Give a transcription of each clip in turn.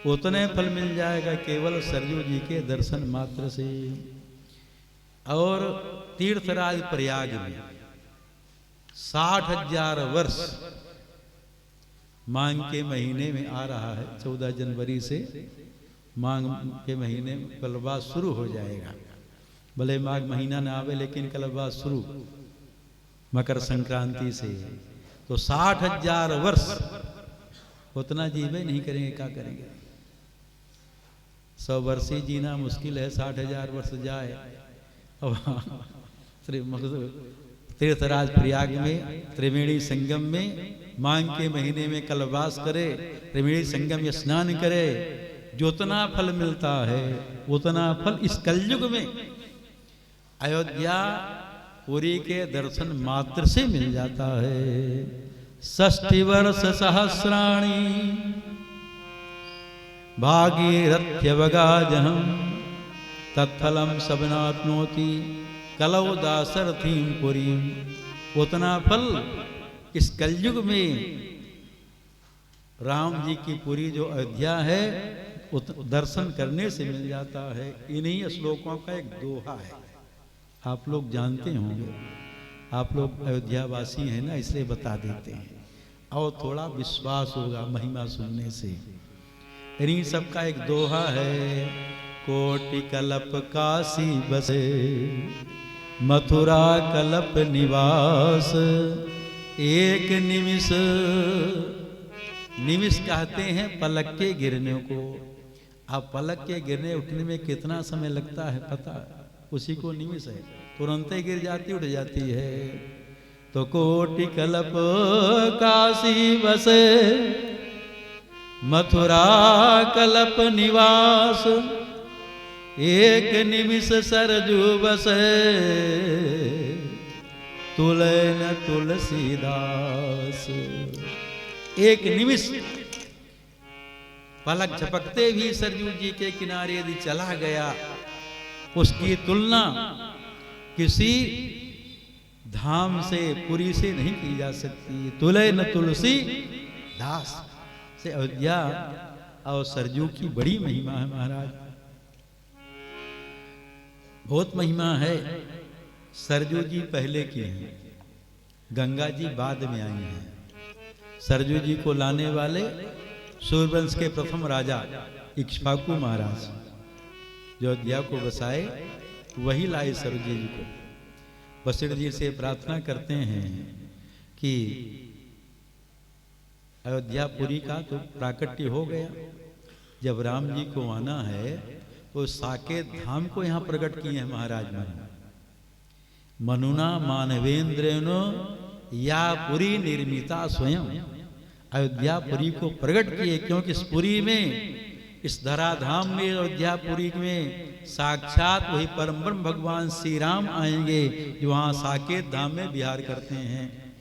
उतने फल मिल जाएगा केवल सरयू जी के दर्शन मात्र से। और तीर्थराज प्रयाग में 60,000 वर्ष माघ के महीने में आ रहा है। 14 जनवरी से माघ के महीने में कलवास शुरू हो जाएगा। भले माघ महीना ना आवे लेकिन कलवास शुरू मकर संक्रांति से। तो 60,000 वर्ष उतना जीवे नहीं करेंगे, क्या करेंगे? 100 वर्ष ही जीना मुश्किल है, 60,000 वर्ष जाए। अब तीर्थराज प्रयाग में त्रिवेणी संगम में माघ के महीने में कलवास करे, त्रिवेणी संगम में स्नान करे, जितना फल मिलता है उतना फल इस कलयुग में अयोध्या पुरी के दर्शन मात्र से मिल जाता है। 60 वर्ष सहस्राणि भागीरथ्यवगाजहं तत्फलम सबनाप्नोति कलौ दासरथीं पुरीं। उतना फल इस कलयुग में राम जी की पुरी जो अयोध्या है दर्शन करने से मिल जाता है। इन्हीं श्लोकों का एक दोहा है, आप लोग जानते होंगे, आप लोग अयोध्या वासी हैं ना, इसलिए बता देते हैं और थोड़ा विश्वास होगा महिमा सुनने से। इन्हीं सबका एक दोहा है, कोटि कलप काशी बसे मथुरा कलप निवास एक निमिष। निमिष कहते हैं पलक के गिरने को। आप पलक के गिरने उठने में कितना समय लगता है पता? उसी को निमिष है, तुरंत ही गिर जाती उठ जाती है। तो कोटि कलप काशी बसे मथुरा कलप निवास एक निमिष सरजू बसे तुले न तुलसीदास। एक निमिष पलक झपकते भी सरजू जी के किनारे यदि चला गया, उसकी तुलना किसी धाम से पुरी से नहीं की जा सकती। तुले न तुलसी दास से अयोध्या और सरजू की बड़ी महिमा है महाराज, बहुत महिमा है। सरजू जी पहले की हैं, गंगा जी बाद में आई हैं। सरजू जी को लाने वाले सूर्यवंश के प्रथम राजा इक्ष्वाकु महाराज जो अयोध्या को बसाए, वही लाए सरजू जी को। वशिष्ठ जी से प्रार्थना करते हैं कि अयोध्यापुरी का तो प्राकट्य हो गया, जब राम जी को आना है तो साकेत धाम को यहाँ प्रकट किए हैं महाराज मनु। मनुना मानवेंद्रेनो या पुरी निर्मिता स्वयं। अयोध्यापुरी को प्रकट किए क्योंकि इस पुरी में, इस धराधाम में, अयोध्यापुरी में साक्षात वही परम ब्रह्म भगवान श्री राम आएंगे जो वहाँ साकेत धाम में विहार करते हैं।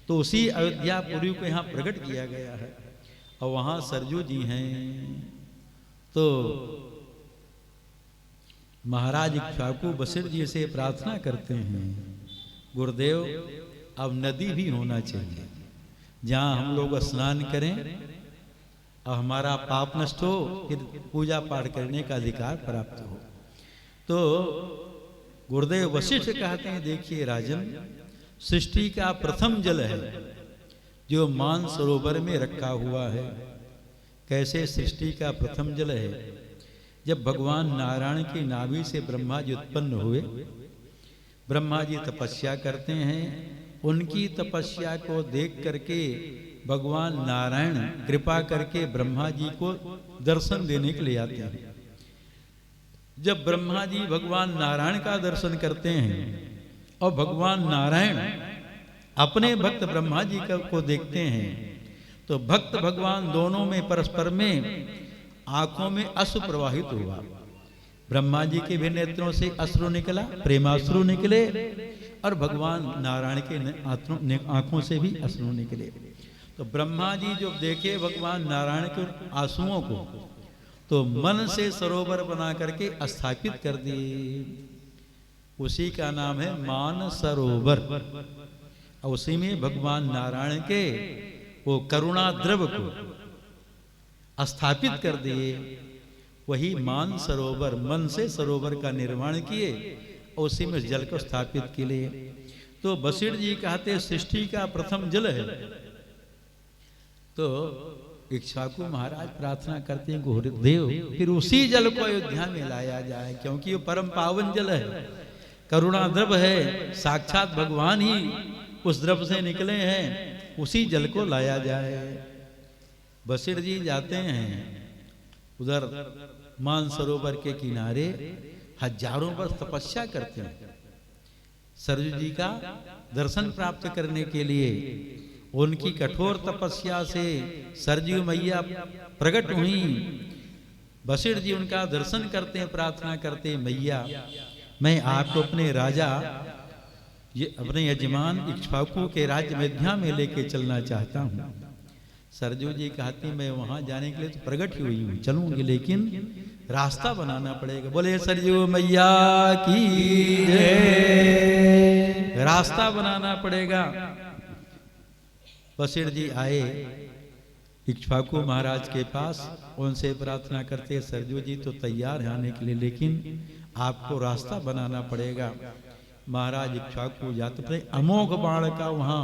तो उसी अयोध्यापुरी को यहाँ प्रकट किया गया है और वहाँ सरजू जी हैं। तो महाराज इक्ष्वाकु वशिष्ठ जी से प्रार्थना करते हैं, गुरुदेव अब नदी भी होना चाहिए जहाँ हम लोग स्नान करें और हमारा पाप नष्ट हो, फिर पूजा पाठ करने का अधिकार प्राप्त हो। तो गुरुदेव वशिष्ठ कहते हैं, देखिए राजन, सृष्टि का प्रथम जल है जो मान सरोवर में रखा हुआ है। कैसे सृष्टि का प्रथम जल है? जब भगवान नारायण की नाभि से ब्रह्मा जी उत्पन्न हुए, ब्रह्मा जी तपस्या करते हैं, उनकी तपस्या को देख करके भगवान नारायण कृपा करके ब्रह्मा जी को दर्शन देने के लिए आते हैं। जब ब्रह्मा जी भगवान नारायण का दर्शन करते हैं और भगवान नारायण अपने भक्त ब्रह्मा जी को देखते हैं, तो भक्त भगवान दोनों में परस्पर में आंखों में अश्रु प्रवाहित हुआ। ब्रह्मा जी के भी नेत्रों से अश्रु निकला, प्रेमाश्रु निकले, और भगवान नारायण के आंखों से भी अश्रु निकले। तो ब्रह्मा जी जब देखे भगवान नारायण के आंसुओं को, तो मन से सरोवर बना करके स्थापित कर दिए। उसी का नाम है मान सरोवर। और उसी में भगवान नारायण के वो करुणा द्रव को स्थापित कर दिए। वही मान सरोवर, मन से सरोवर का निर्माण किए और उसी में जल को स्थापित के लिए। तो वशिष्ठ जी कहते सृष्टि का प्रथम जल है। तो इक्ष्वाकु महाराज प्रार्थना करते हैं गुरुदेव फिर उसी जल को अयोध्या में लाया जाए, क्योंकि वो परम पावन जल है, करुणा द्रव है, साक्षात भगवान ही उस द्रव से निकले हैं, उसी जल को लाया जाए। वशिष्ठ जी जाते हैं उधर मानसरोवर के किनारे, हजारों वर्ष तपस्या करते हैं सरजू जी का दर्शन प्राप्त करने के लिए। उनकी कठोर तपस्या से सरजू मैया प्रकट हुई। वशिष्ठ जी उनका दर्शन करते हैं, प्रार्थना करते हैं, मैया मैं आपको अपने राजा, ये अपने यजमान इक्ष्वाकु के राज्य अयोध्या में लेके चलना चाहता हूँ। सरजू जी कहती मैं वहां जाने के लिए तो प्रकट हुई हूँ, चलूंगी, लेकिन रास्ता बनाना पड़ेगा। बोले सरजू मैया की जय। रास्ता बनाना पड़ेगा। वशिष्ठ जी आए इक्ष्वाकु महाराज के पास, उनसे प्रार्थना करते सरजू जी तो तैयार हैं आने के लिए, लेकिन आपको रास्ता बनाना पड़ेगा। महाराज इक्ष्वाकु जाते थे, अमोघ बाण का वहां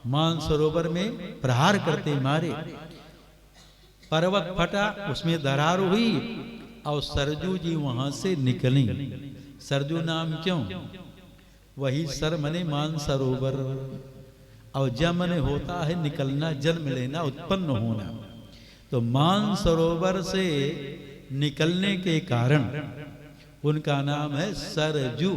मानसरोवर में प्रहार करते मारे, पर्वत फटा, उसमें दरार हुई और सरजू जी वहां से निकली। सरजू नाम क्यों? वही सर मने मानसरोवर, और जमन होता है निकलना, जन्म लेना, उत्पन्न होना। तो मानसरोवर से निकलने के कारण उनका नाम है सरजू।